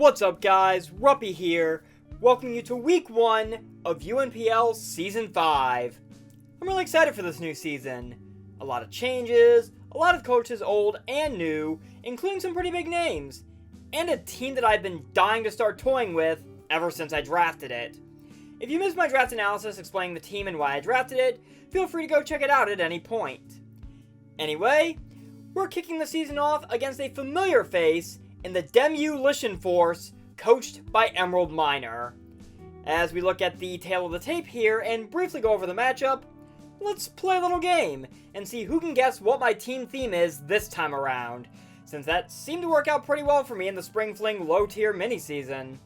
What's up guys, Ruppy here, welcoming you to week 1 of UNPL Season 5. I'm really excited for this new season. A lot of changes, a lot of coaches old and new, including some pretty big names, and a team that I've been dying to start toying with ever since I drafted it. If you missed my draft analysis explaining the team and why I drafted it, feel free to go check it out at any point. Anyway, we're kicking the season off against a familiar face in the Demewlition Force, coached by Emeraldminer. As we look at the tail of the tape here and briefly go over the matchup, let's play a little game and see who can guess what my team theme is this time around, since that seemed to work out pretty well for me in the Spring Fling low tier mini-season.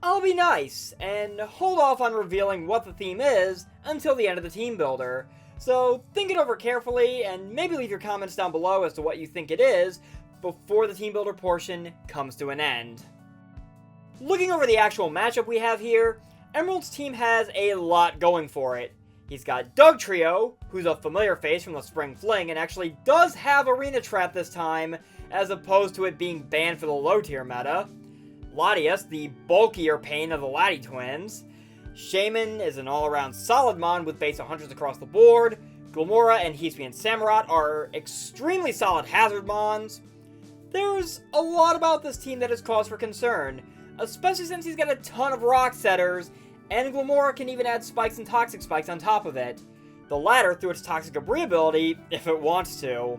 I'll be nice and hold off on revealing what the theme is until the end of the team builder, so think it over carefully and maybe leave your comments down below as to what you think it is before the team builder portion comes to an end. Looking over the actual matchup we have here, Emerald's team has a lot going for it. He's got Dugtrio, who's a familiar face from the Spring Fling and actually does have Arena Trap this time, as opposed to it being banned for the low tier meta. Latias, the bulkier pain of the Lati twins. Shaman is an all-around solid mon with base 100s across the board. Glimmora and Hisuian Samurott are extremely solid hazard mons. There's a lot about this team that is cause for concern, especially since he's got a ton of rock setters, and Glimmora can even add spikes and toxic spikes on top of it. The latter through its toxic debris ability, if it wants to.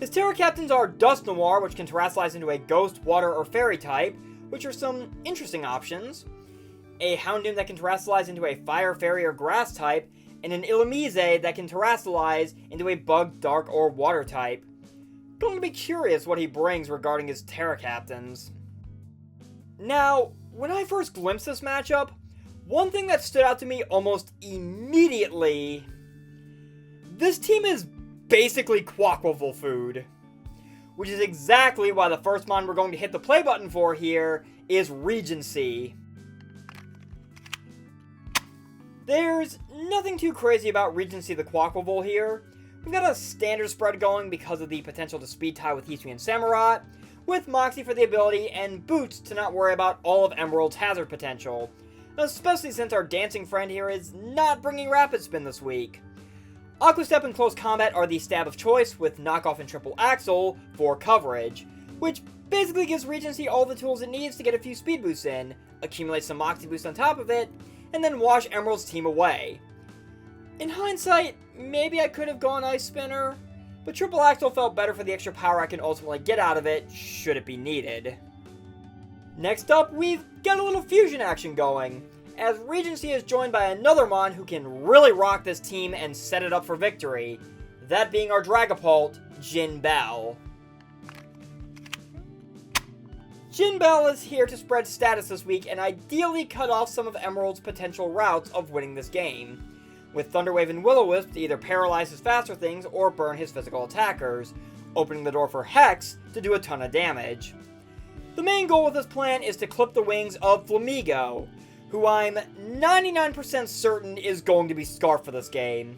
His Terra Captains are Dust Noir, which can terrestrialize into a ghost, water, or fairy type, which are some interesting options. A Houndoom that can terrestrialize into a fire, fairy, or grass type, and an Illumise that can terrestrialize into a bug, dark, or water type. Going to be curious what he brings regarding his Terra Captains. Now, when I first glimpsed this matchup, one thing that stood out to me almost immediately, this team is basically Quaquaval food. Which is exactly why the first mon we're going to hit the play button for here is Regensea. There's nothing too crazy about Regensea the Quaquaval here. We've got a standard spread going because of the potential to speed tie with Hisuian Samurott, with Moxie for the ability and Boots to not worry about all of Emerald's hazard potential, especially since our dancing friend here is not bringing Rapid Spin this week. Aqua Step and Close Combat are the stab of choice, with Knockoff and Triple Axle for coverage, which basically gives Regensea all the tools it needs to get a few speed boosts in, accumulate some Moxie boost on top of it, and then wash Emerald's team away. In hindsight, maybe I could have gone Ice Spinner, but Triple Axle felt better for the extra power I can ultimately get out of it, should it be needed. Next up, we've got a little fusion action going, as Regensea is joined by another mon who can really rock this team and set it up for victory, that being our Dragapult, Jin Bell. Jin Bell is here to spread status this week and ideally cut off some of Emerald's potential routes of winning this game, with Thunderwave and Will-O-Wisp to either paralyze his faster things or burn his physical attackers, opening the door for Hex to do a ton of damage. The main goal with this plan is to clip the wings of Flamigo, who I'm 99% certain is going to be Scarf for this game.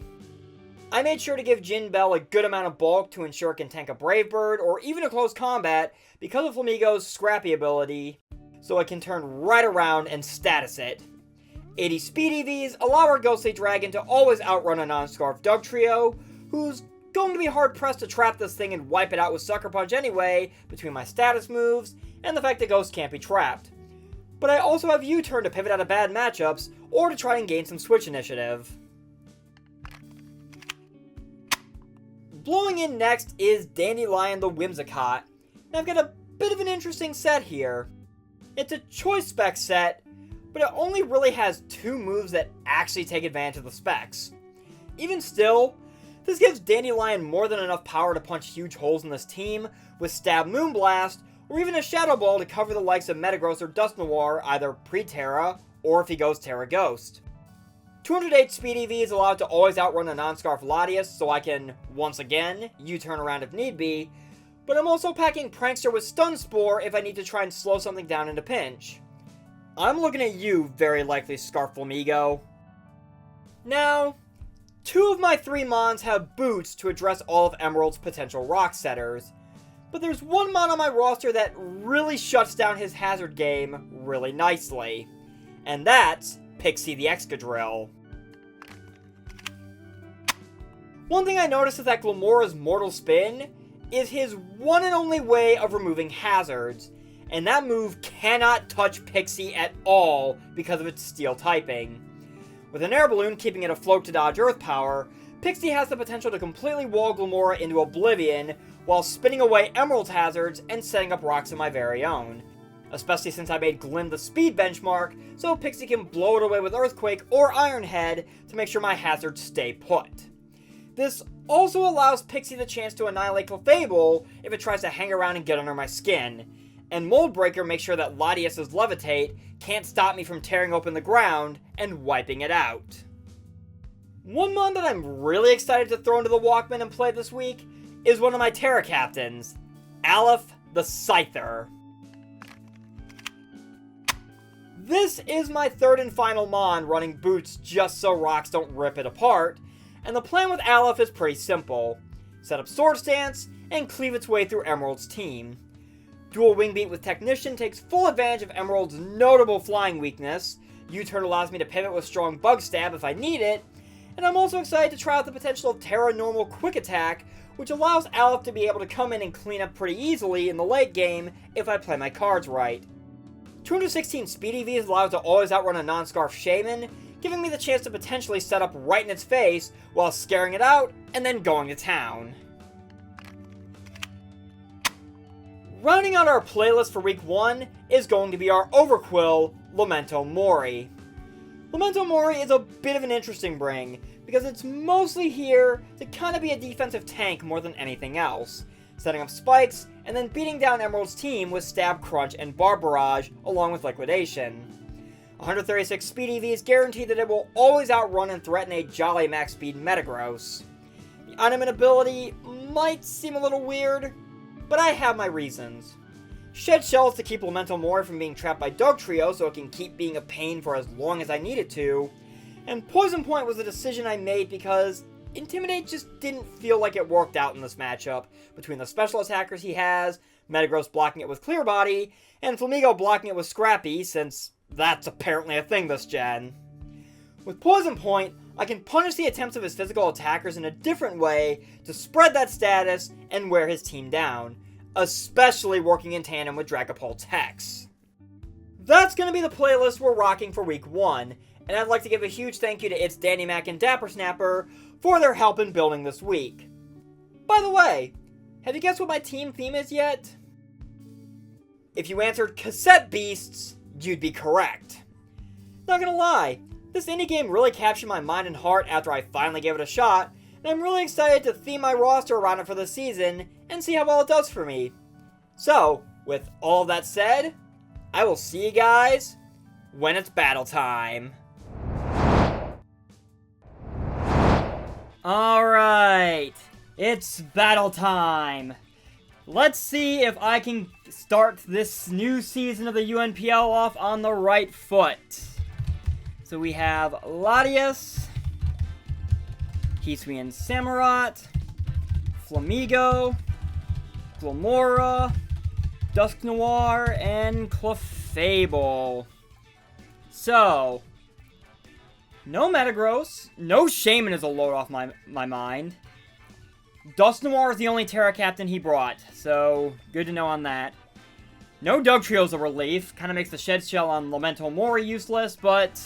I made sure to give Jin Bell a good amount of bulk to ensure it can tank a Brave Bird or even a close combat because of Flamigo's Scrappy ability, so it can turn right around and status it. 80 speed EVs allow our Ghostly Dragon to always outrun a non-Scarf Dugtrio, who's going to be hard-pressed to trap this thing and wipe it out with Sucker Punch anyway, between my status moves and the fact that Ghost can't be trapped. But I also have U-Turn to pivot out of bad matchups, or to try and gain some switch initiative. Blowing in next is Dandelion the Whimsicott. Now I've got a bit of an interesting set here. It's a choice spec set, but it only really has 2 moves that actually take advantage of the specs. Even still, this gives Dandelion more than enough power to punch huge holes in this team, with Stab Moonblast, or even a Shadow Ball to cover the likes of Metagross or Dust Noir either pre-Terra, or if he goes Terra Ghost. 208 speed EVs allow it to always outrun a non-Scarf Latias, so I can, once again, U-turn around if need be, but I'm also packing Prankster with Stun Spore if I need to try and slow something down in a pinch. I'm looking at you, very likely Scarf Flamigo. Now, 2 of my 3 mons have Boots to address all of Emerald's potential rock setters. but there's one mon on my roster that really shuts down his hazard game really nicely. And that's Pixie the Excadrill. One thing I noticed is that Glimora's Mortal Spin is his one and only way of removing hazards, and that move cannot touch Pixie at all because of its steel typing. With an air balloon keeping it afloat to dodge earth power, Pixie has the potential to completely wall Glimmora into oblivion while spinning away Emerald's hazards and setting up rocks of my very own. Especially since I made Glim the speed benchmark, so Pixie can blow it away with Earthquake or Iron Head to make sure my hazards stay put. This also allows Pixie the chance to annihilate Clefable if it tries to hang around and get under my skin, and Mold Breaker makes sure that Latias' Levitate can't stop me from tearing open the ground and wiping it out. One mon that I'm really excited to throw into the Walkman and play this week is one of my Terra Captains, Aleph the Scyther. This is my third and final mon running boots just so rocks don't rip it apart, and the plan with Aleph is pretty simple. Set up Sword Stance, and cleave its way through Emerald's team. Dual Wing Beat with Technician takes full advantage of Emerald's notable flying weakness, U-Turn allows me to pivot with strong Bug Stab if I need it, and I'm also excited to try out the potential of Terra Normal Quick Attack, which allows Aleph to be able to come in and clean up pretty easily in the late game if I play my cards right. 216 Speed EVs allows to always outrun a non-Scarf Shaman, giving me the chance to potentially set up right in its face while scaring it out and then going to town. Rounding out our playlist for week 1 is going to be our Overquill, Lamento Mori. Lamento Mori is a bit of an interesting bring, because it's mostly here to kind of be a defensive tank more than anything else, setting up spikes and then beating down Emerald's team with Stab, Crunch, and Barb Barrage along with Liquidation. 136 speed EVs guarantee that it will always outrun and threaten a jolly max speed Metagross. The Animate ability might seem a little weird, but I have my reasons. Shed Shells to keep Lamento Mori from being trapped by Dugtrio so it can keep being a pain for as long as I need it to, and Poison Point was a decision I made because Intimidate just didn't feel like it worked out in this matchup between the special attackers he has, Metagross blocking it with Clear Body, and Flamigo blocking it with Scrappy, since that's apparently a thing this gen. With Poison Point, I can punish the attempts of his physical attackers in a different way to spread that status and wear his team down, especially working in tandem with Dragapult's Hex. That's going to be the playlist we're rocking for week 1, and I'd like to give a huge thank you to It's Danny Mac and Dapper Snapper for their help in building this week. By the way, have you guessed what my team theme is yet? If you answered Cassette Beasts, you'd be correct. Not gonna lie, this indie game really captured my mind and heart after I finally gave it a shot, and I'm really excited to theme my roster around it for the season and see how well it does for me. So, with all that said, I will see you guys when it's battle time. Alright, it's battle time. Let's see if I can start this new season of the UNPL off on the right foot. So we have Latias, Hisuian Samurott, Flamigo, Glimmora, Dusk Noir, and Clefable. So, no Metagross, no Shaman is a load off my mind. Dusk Noir is the only Terra Captain he brought, so good to know on that. No Dugtrio's a relief, kind of makes the Shed Shell on Lamento Mori useless, but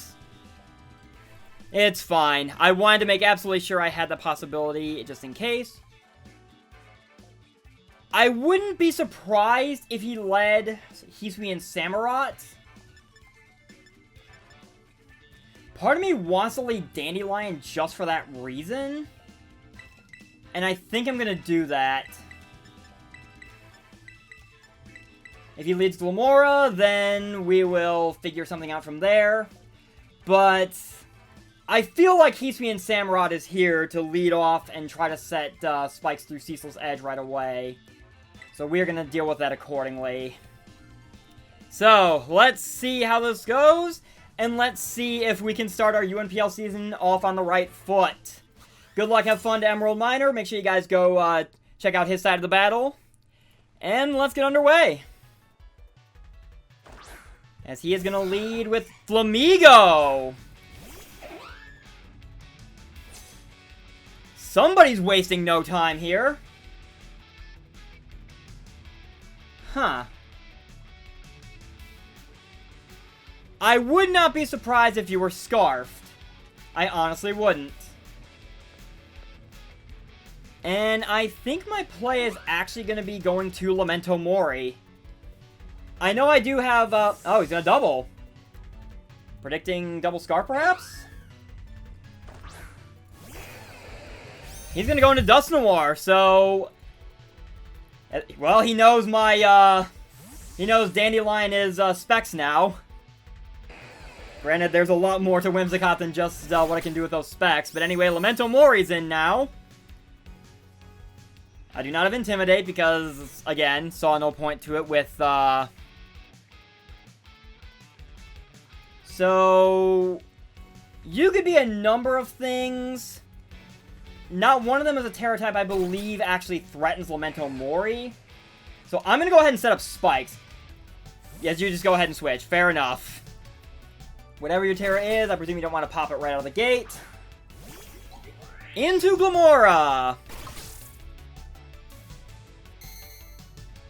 it's fine. I wanted to make absolutely sure I had the possibility, just in case. I wouldn't be surprised if he led Hisuian Samurott. Part of me wants to lead Dandelion just for that reason. And I think I'm going to do that. If he leads Glimmora, then we will figure something out from there. But I feel like Hisuian Samurott is here to lead off and try to set spikes through Cecil's Edge right away. So we're going to deal with that accordingly. So, let's see how this goes. And let's see if we can start our UNPL season off on the right foot. Good luck, have fun to Emeraldminer. Make sure you guys go check out his side of the battle. And let's get underway. As he is going to lead with Flamigo. Somebody's wasting no time here. Huh. I would not be surprised if you were Scarfed. I honestly wouldn't. And I think my play is actually going to be going to Lamento Mori. I know I do have, oh, he's going to double. Predicting double Scarf, perhaps? He's going to go into Dust Noir, so... Well, he knows my, he knows Dandelion is, specs now. Granted, there's a lot more to Whimsicott than just, what I can do with those specs. But anyway, Lamento Mori's in now. I do not have Intimidate because, again, saw no point to it with, So... You could be a number of things. Not one of them is a Terra type I believe actually threatens Lamento Mori. So I'm going to go ahead and set up Spikes. Yes, you just go ahead and switch. Fair enough. Whatever your Terra is, I presume you don't want to pop it right out of the gate. Into Glimmora!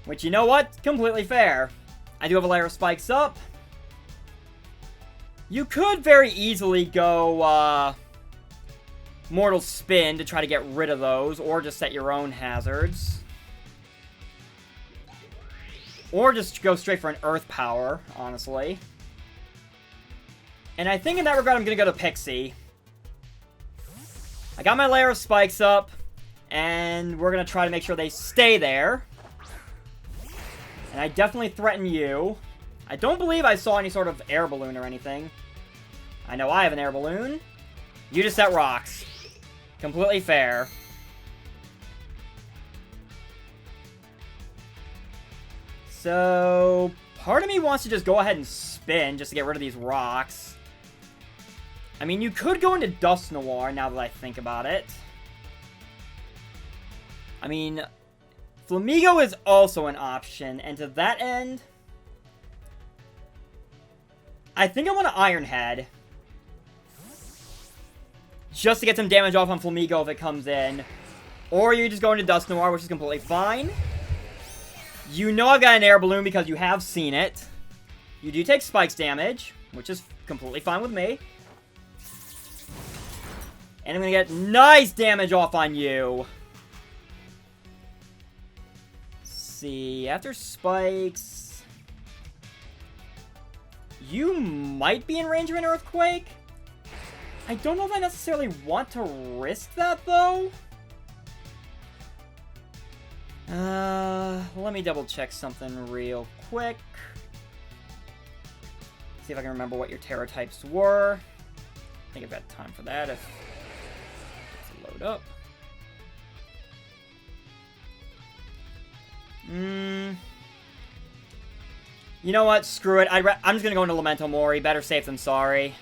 Which, you know what? Completely fair. I do have a layer of Spikes up. You could very easily go, Mortal Spin to try to get rid of those, or just set your own hazards. Or just go straight for an Earth Power, honestly. And I think in that regard I'm going to go to Pixie. I got my layer of Spikes up, and we're going to try to make sure they stay there. And I definitely threaten you. I don't believe I saw any sort of air balloon or anything. I know I have an air balloon. You just set rocks. Completely fair. So, part of me wants to just go ahead and spin just to get rid of these rocks. I mean, you could go into Dust Noir now that I think about it. I mean, Flamigo is also an option, and to that end, I think I want to Iron Head. Just to get some damage off on Flamigo if it comes in. Or you just go into Dust Noir, which is completely fine. You know I've got an air balloon because you have seen it. You do take Spikes damage, which is completely fine with me. And I'm going to get nice damage off on you. Let's see, after Spikes... You might be in range of an Earthquake. I don't know if I necessarily want to risk that, though. Let me double check something real quick. See if I can remember what your Terra types were. I think I've got time for that if it's load up. You know what? Screw it. I'm just gonna go into Lamento Mori. Better safe than sorry.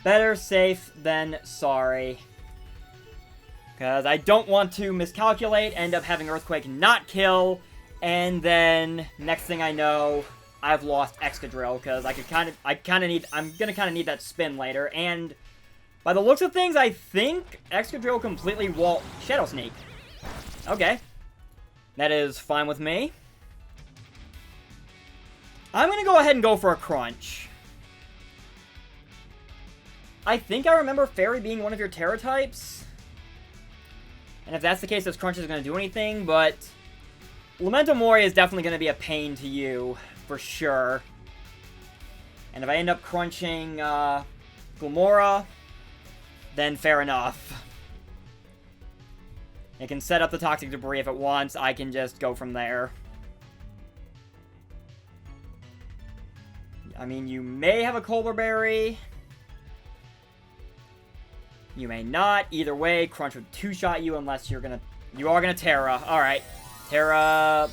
Better safe than sorry. Because I don't want to miscalculate, end up having Earthquake not kill, and then next thing I know, I've lost Excadrill, because I'm gonna kind of need that spin later, and by the looks of things, I think Excadrill completely Shadow Sneak. Okay. That is fine with me. I'm gonna go ahead and go for a Crunch. I think I remember Fairy being one of your Terra types. And if that's the case, this Crunch isn't going to do anything, but... Lamento Mori is definitely going to be a pain to you, for sure. And if I end up crunching, Glimmora, then fair enough. It can set up the Toxic Debris if it wants, I can just go from there. I mean, you may have a Colbur Berry... You may not. Either way, Crunch would two-shot you unless you're gonna... You are gonna Terra. Alright. Terra...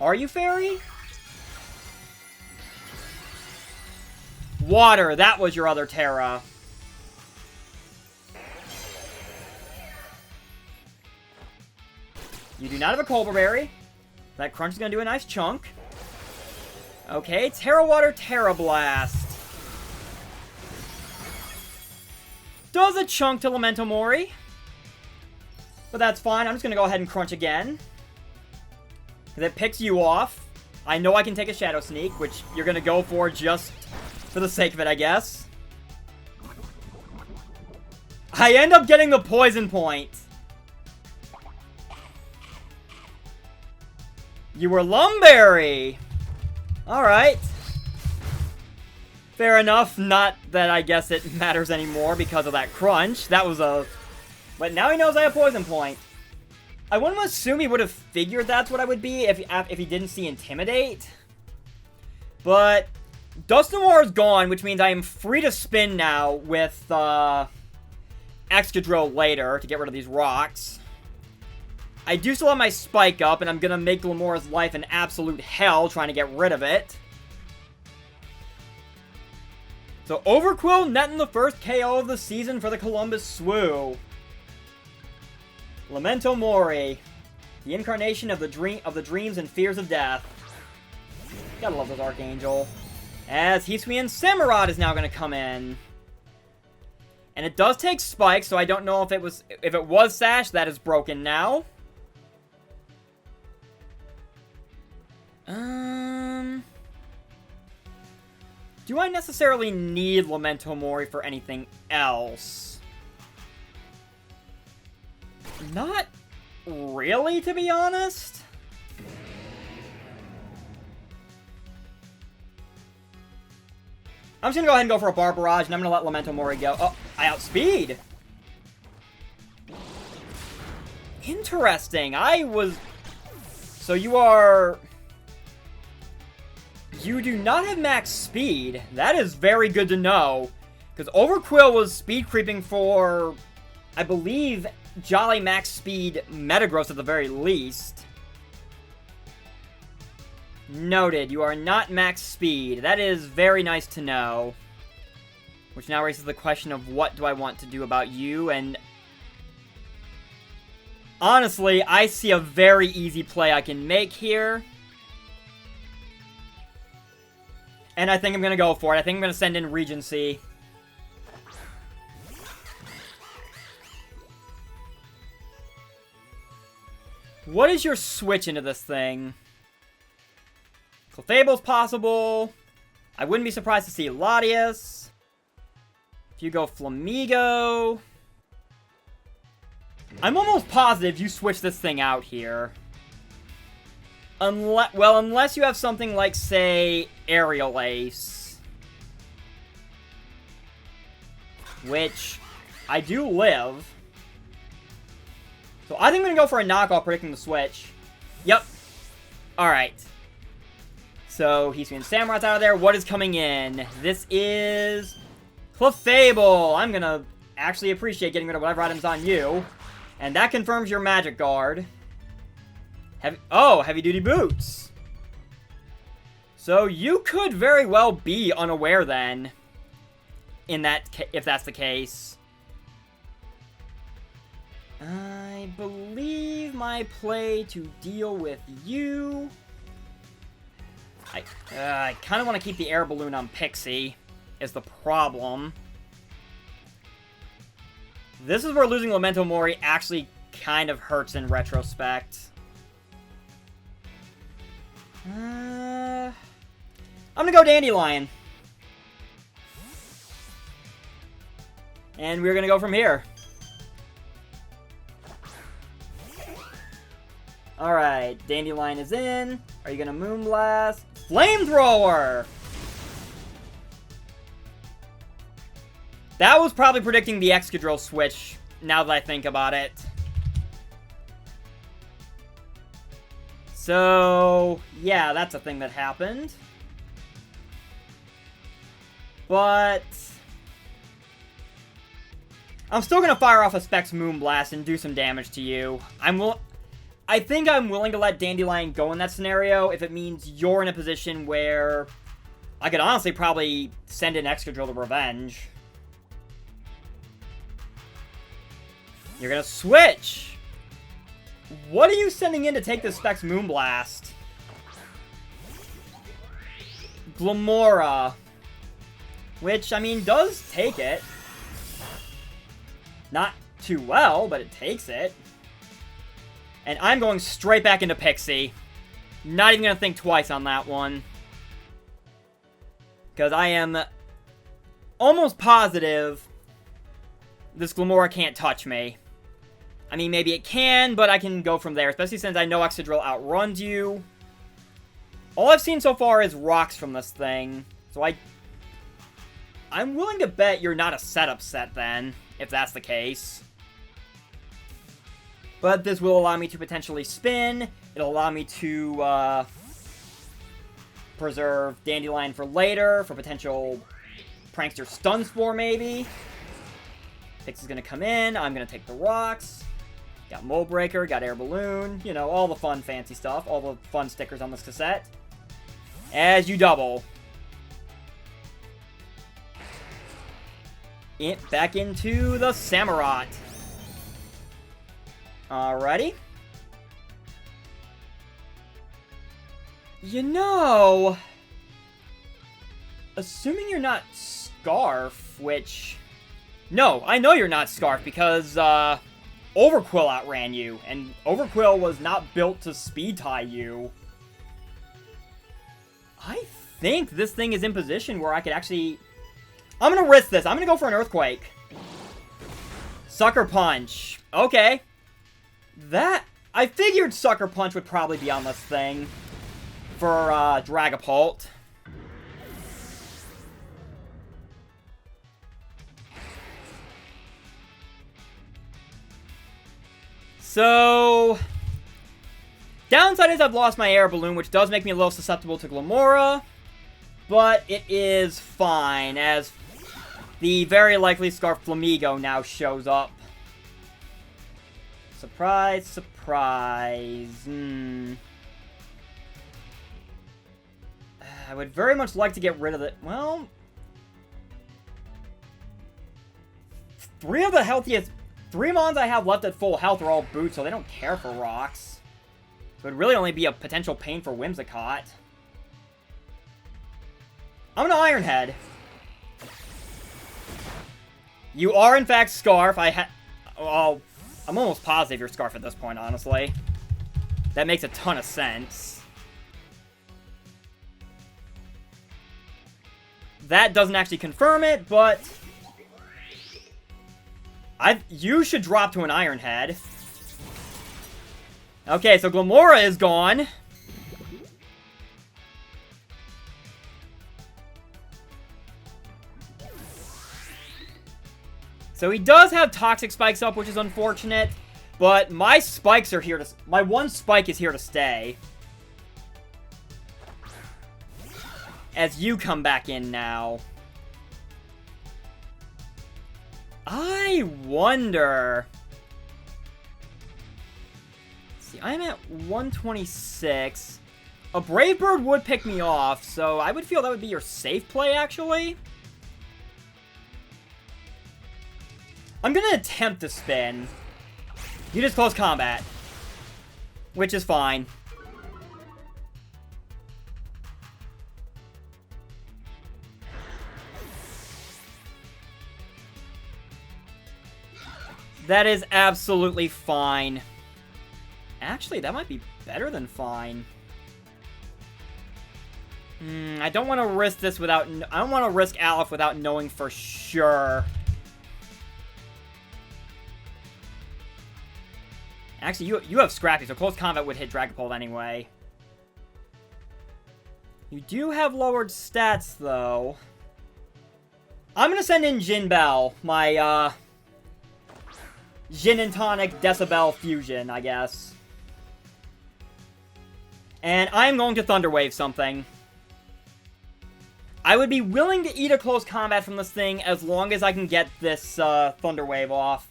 Are you Fairy? Water. That was your other Terra. You do not have a Cobra Berry. That Crunch is going to do a nice chunk. Okay, Terra Water, Terra Blast. Does a chunk to Lamento Mori. But that's fine. I'm just going to go ahead and Crunch again. Because it picks you off. I know I can take a Shadow Sneak, which you're going to go for just for the sake of it, I guess. I end up getting the Poison Point. You were Lumberry. Alright. Fair enough. Not that I guess it matters anymore because of that Crunch. That was a... But now he knows I have Poison Point. I wouldn't assume he would have figured that's what I would be if he didn't see Intimidate. But Dusknoir is gone, which means I am free to spin now with Excadrill later to get rid of these rocks. I do still have my Spike up, and I'm going to make Glimora's life an absolute hell trying to get rid of it. So Overqwil netting the first KO of the season for the Columbus Swoo. Lamento Mori, the incarnation of the dreams and fears of death. Gotta love this Archangel. As Hisuian Samurott is now gonna come in. And it does take Spike, so I don't know if it was Sash, that is broken now. Do I necessarily need Lamento Mori for anything else? Not really, to be honest. I'm just gonna go ahead and go for a Bar Barrage, and I'm gonna let Lamento Mori go. Oh, I outspeed! Interesting, So you do not have max speed. That is very good to know. Because Overqwil was speed creeping for, I believe, Jolly max speed Metagross at the very least. Noted, you are not max speed. That is very nice to know. Which now raises the question of what do I want to do about you, and honestly, I see a very easy play I can make here. And I think I'm going to go for it. I think I'm going to send in Regensea. What is your switch into this thing? Clefable's possible. I wouldn't be surprised to see Latias. If you go Flamigo. I'm almost positive you switch this thing out here. Unless you have something like, say, Aerial Ace. Which I do live. So I think I'm going to go for a knockoff predicting the switch. Yep. Alright. So Hisuian Samurott's out of there. What is coming in? This is Clefable. I'm going to actually appreciate getting rid of whatever item's on you. And that confirms your Magic Guard. Heavy Duty Boots. So you could very well be unaware then. If that's the case. I believe my play to deal with you. I kind of want to keep the air balloon on Pixie, is the problem. This is where losing Lamento Mori actually kind of hurts in retrospect. I'm gonna go Dandelion. And we're gonna go from here. Alright, Dandelion is in. Are you gonna Moonblast? Flamethrower! That was probably predicting the Excadrill switch, now that I think about it. So, yeah, that's a thing that happened. But I'm still gonna fire off a Specs Moonblast and do some damage to you. I think I'm willing to let Dandelion go in that scenario if it means you're in a position where I could honestly probably send in Excadrill to revenge. You're gonna switch! What are you sending in to take this Specs Moonblast? Glimmora. Which, I mean, does take it. Not too well, but it takes it. And I'm going straight back into Pixie. Not even going to think twice on that one. Because I am almost positive this Glimmora can't touch me. I mean, maybe it can, but I can go from there. Especially since I know Excadrill outruns you. All I've seen so far is rocks from this thing. So I'm willing to bet you're not a setup set then, if that's the case. But this will allow me to potentially spin. It'll allow me to preserve Dandelion for later, for potential Prankster Stun Spore maybe. Pix is going to come in. I'm going to take the rocks. Got Mold Breaker, got Air Balloon. You know, all the fun fancy stuff. All the fun stickers on this cassette. As you double. Back into the Samurott. Alrighty. You know, assuming you're not Scarf, which... No, I know you're not Scarf because, Overquill outran you, and Overquill was not built to speed tie you. I think this thing is in position where I could actually... I'm gonna risk this. I'm gonna go for an Earthquake. Sucker Punch. Okay. I figured Sucker Punch would probably be on this thing for Dragapult. So, downside is I've lost my Air Balloon, which does make me a little susceptible to Glimmora, but it is fine, as the very likely Scarf Flamigo now shows up. Surprise, surprise. I would very much like to get rid of it. Well, three mons I have left at full health are all boots, so they don't care for rocks. So it would really only be a potential pain for Whimsicott. I'm gonna Iron Head. You are, in fact, Scarf. Well, I'm almost positive you're Scarf at this point, honestly. That makes a ton of sense. That doesn't actually confirm it, but... You should drop to an Iron Head. Okay, so Glimmora is gone. So he does have Toxic Spikes up, which is unfortunate. But my spikes are here to... My one spike is here to stay. As you come back in now. I wonder... See, I'm at 126. A Brave Bird would pick me off, so I would feel that would be your safe play, actually. I'm gonna attempt to spin. You just close combat. Which is fine. That is absolutely fine. Actually, that might be better than fine. I don't want to risk this without... I don't want to risk Aleph without knowing for sure. Actually, you have Scrappy, so close combat would hit Dragapult anyway. You do have lowered stats, though. I'm gonna send in Jin Bell, my, Gin and Tonic Decibel Fusion, I guess. And I'm going to Thunder Wave something. I would be willing to eat a close combat from this thing as long as I can get this Thunder Wave off.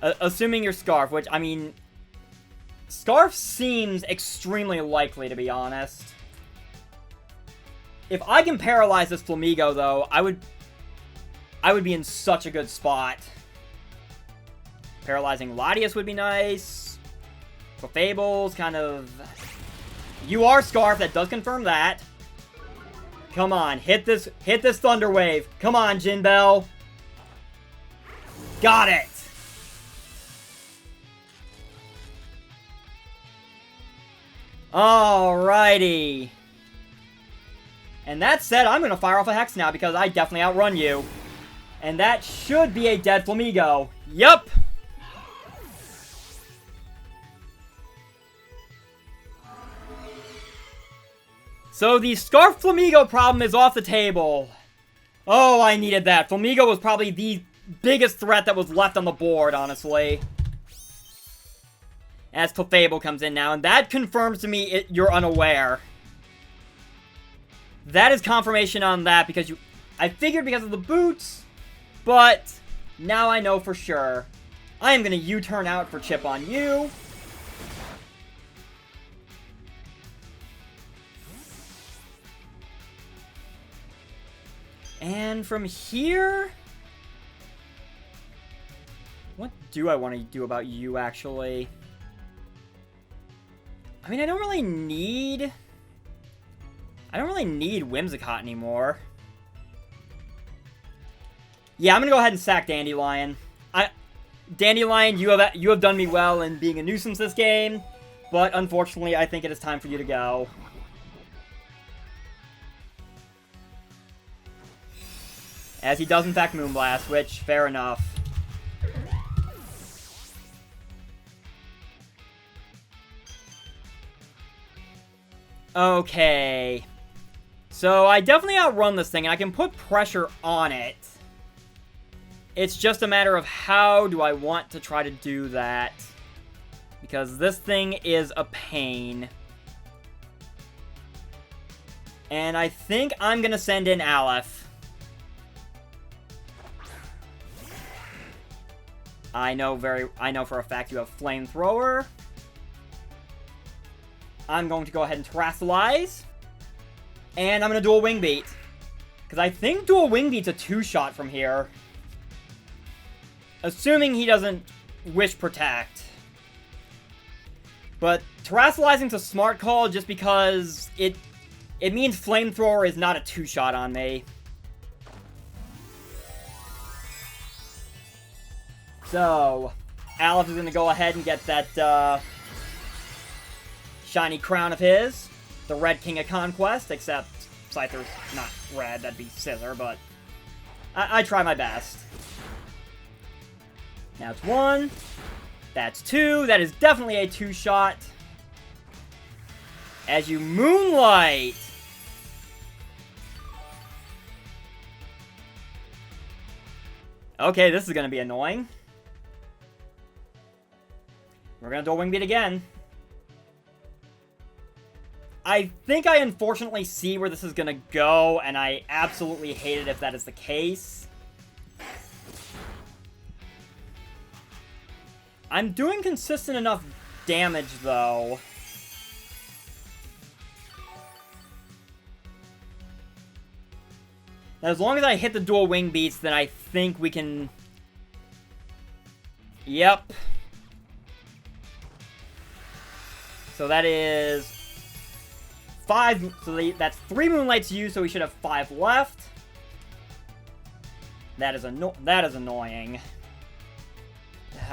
Assuming you're Scarf, which, I mean... Scarf seems extremely likely, to be honest. If I can paralyze this Flamigo, though, I would be in such a good spot. Paralyzing Latias would be nice. Clefable's kind of... You are Scarf, that does confirm that. Come on, hit this Thunder Wave. Come on, Jinbell. Got it! Alrighty. And that said, I'm gonna fire off a Hex now because I definitely outrun you. And that should be a dead Flamigo. Yup! So the Scarf Flamigo problem is off the table. Oh, I needed that. Flamigo was probably the biggest threat that was left on the board, honestly. As Clefable comes in now, and that confirms to me you're unaware. That is confirmation on that, because I figured because of the boots, but now I know for sure. I am going to U-turn out for Chip on you. And from here... What do I want to do about you, actually? I mean, I don't really need Whimsicott anymore. Yeah, I'm gonna go ahead and sack Dandelion. Dandelion, you have done me well in being a nuisance this game, but unfortunately, I think it is time for you to go. As he does, in fact, Moonblast, which, fair enough. Okay. So, I definitely outrun this thing, and I can put pressure on it. It's just a matter of how do I want to try to do that. Because this thing is a pain. And I think I'm gonna send in Aleph. I know for a fact you have Flamethrower. I'm going to go ahead and Terrasilize. And I'm going to Dual Wing Beat. Because I think Dual Wing Beat's a 2-shot from here. Assuming he doesn't Wish Protect. But Terrasilizing's a smart call just because it means Flamethrower is not a 2-shot on me. So, Aleph is going to go ahead and get that shiny crown of his. The Red King of Conquest, except Scyther's not red, that'd be Scissor, but I try my best. Now it's 1. That's 2. That is definitely a 2-shot. As you Moonlight. Okay, this is going to be annoying. We're going to Dual Wing Beat again. I think I unfortunately see where this is going to go, and I absolutely hate it if that is the case. I'm doing consistent enough damage, though. Now, as long as I hit the Dual Wing Beats, then I think we can... Yep. So that is 5, so that's 3 Moonlights used, so we should have 5 left. That is annoying.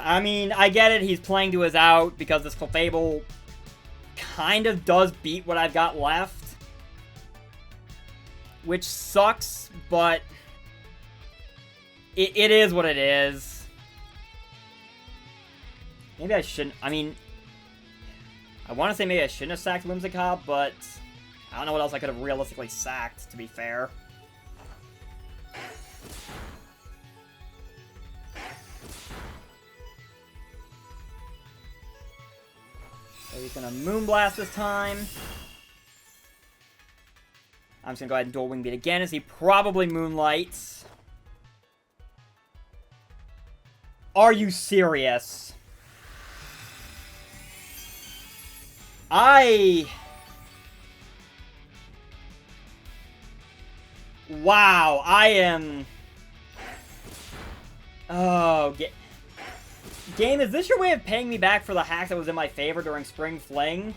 I mean, I get it, he's playing to his out, because this Clefable kind of does beat what I've got left. Which sucks, but it is what it is. Maybe I shouldn't, I mean... I want to say maybe I shouldn't have sacked Whimsicott, but I don't know what else I could have realistically sacked, to be fair. So he's going to Moonblast this time. I'm just going to go ahead and Dual Wing Beat again as he probably Moonlights. Are you serious? Wow, I am... Oh, Game, is this your way of paying me back for the hack that was in my favor during Spring Fling?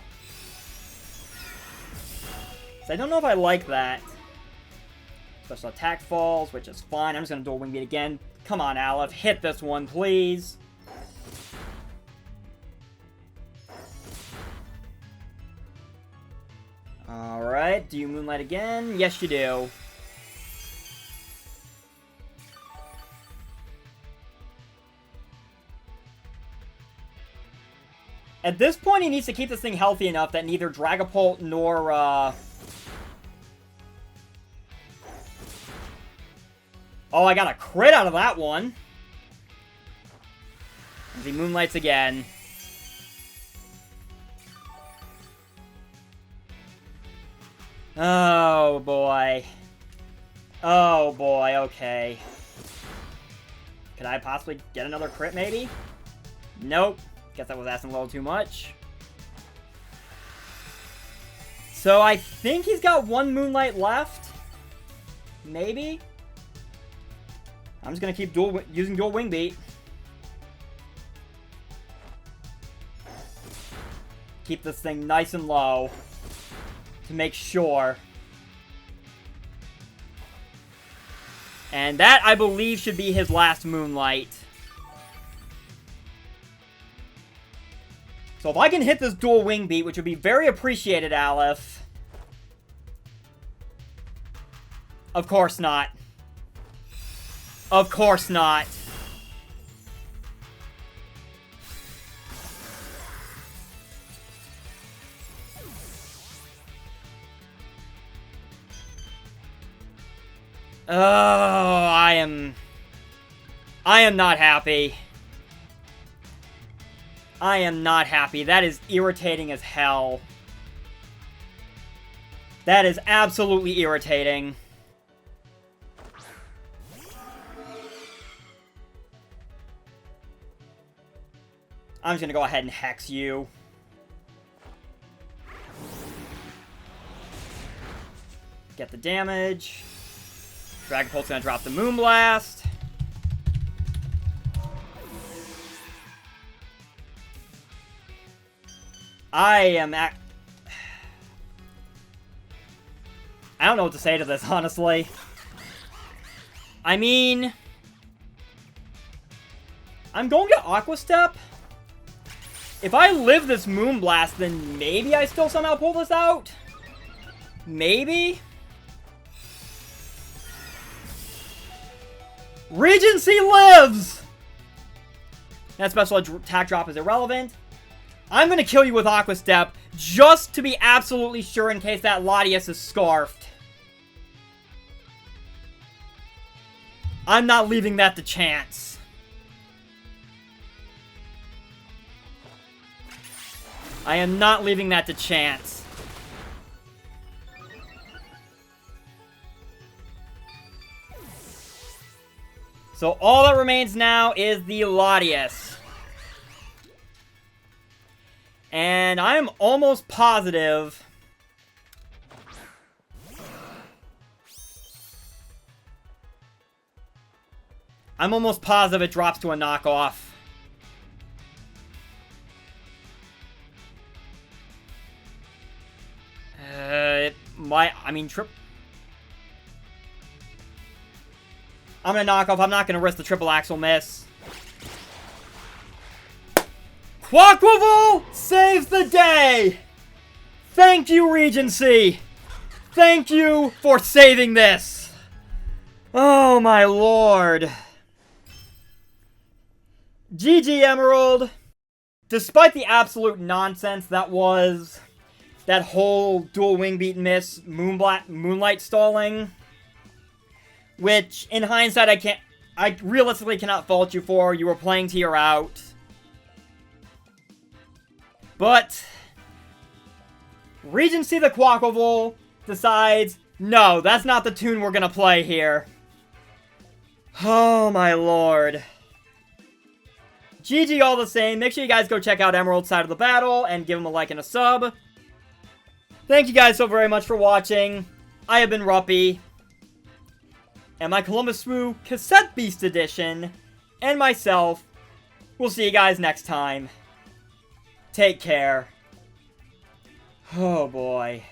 So I don't know if I like that. Special attack falls, which is fine. I'm just going to dual wing beat again. Come on, Aleph. Hit this one, please. Alright. Do you Moonlight again? Yes, you do. At this point, he needs to keep this thing healthy enough that neither Dragapult nor, Oh, I got a crit out of that one. As he Moonlights again. Oh, boy. Oh, boy, okay. Could I possibly get another crit, maybe? Nope. Guess that was asking a little too much. So I think he's got one Moonlight left. Maybe? I'm just going to keep using dual wing beat. Keep this thing nice and low. To make sure. And that, I believe, should be his last Moonlight. So if I can hit this dual wing beat, which would be very appreciated, Aleph. Of course not. Of course not. Oh, I am not happy. I am not happy. That is irritating as hell. That is absolutely irritating. I'm just gonna go ahead and hex you. Get the damage. Dragapult's gonna drop the Moonblast. I don't know what to say to this, honestly. I mean, I'm going to Aqua Step. If I live this Moonblast, then maybe I still somehow pull this out? Maybe? Regensea lives! That special attack drop is irrelevant. I'm going to kill you with Aqua Step just to be absolutely sure in case that Latias is scarfed. I'm not leaving that to chance. I am not leaving that to chance. So all that remains now is the Latias. And I'm almost positive it drops to a knockoff. It might, I mean, I'm gonna knock off. I'm not gonna risk the triple axle miss. Quaquaval saves the day! Thank you, Regensea! Thank you for saving this! Oh my lord. GG, Emerald. Despite the absolute nonsense that was that whole dual wing beat miss moonlight stalling, which in hindsight I realistically cannot fault you for. You were playing to your out. But Regensea the Quaquaval decides, no, that's not the tune we're gonna play here. Oh my lord. GG all the same. Make sure you guys go check out Emerald's side of the battle and give him a like and a sub. Thank you guys so very much for watching. I have been Ruppy. And my Columbus Swoo Cassette Beast Edition and myself We'll see you guys next time. Take care. Oh boy.